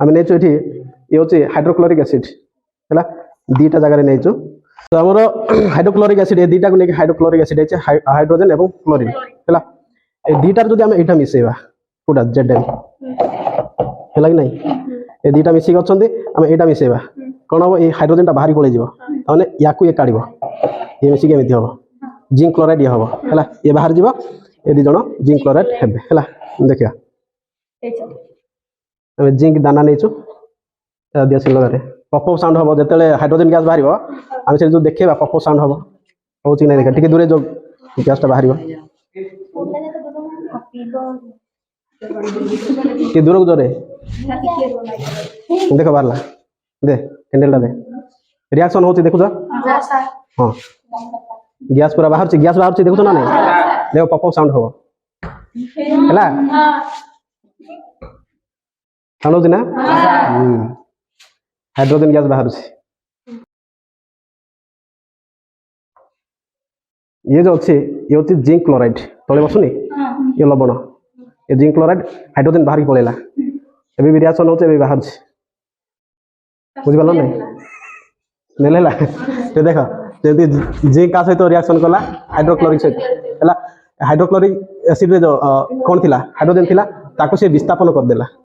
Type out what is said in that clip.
आम नहीं ये हूँ हाइड्रोक्लोरिक एसिड है दीटा जगह नहीं तो आमर हाइड्रोक्लोरिक एसिड ये दीटा को लेकिन हाइड्रोक्लोरिक एसिड है हाइड्रोजेन और क्लोरीन है ये दीटार जो आम यहाँ मिसेवा कौटा जेड है कि नहीं ये दीटा मिसिक अच्छा आम यहाँ मिसेवा कौन हम ये हाइड्रोजेन बाहरी पलैज मैंने या काढ़ ये मिसिक एमती हम जिंक क्लोराइड ये हम है ये बाहर जीव ये दिज जिंक क्लोराइड है देखा आम जिंक दाना नहीं दिया सिलर पपअप साउंड हम जो हाइड्रोजेन गैस बाहर आम से जो देखा पपअप साउंड हम हो कि नहीं देखा टी दूरे जो गैसटा बाहर कि दूर को जोरे देख बाहर दे कैंडल दे रिएक्शन होती देखुच हाँ गैस पूरा बाहर देखुच ना नहीं देख पपअप साउंड हम है साउंड ना हाइड्रोजन गैस बाहर ये जो अच्छे ये हूँ जिंक क्लोराइड तले बसुनी ये लवण ये जिंक क्लोराइड हाइड्रोजन बाहर की पलैला ए भी रिएक्शन होते बाहर बुझिपाल नहीं नेला देख जमी जिंक सहित रिएक्शन कला हाइड्रोक्लोरिक सहित है हाइड्रोक्लोरिक एसिड जो कौन थी हाइड्रोजन थी ताको से विस्थापन करदेला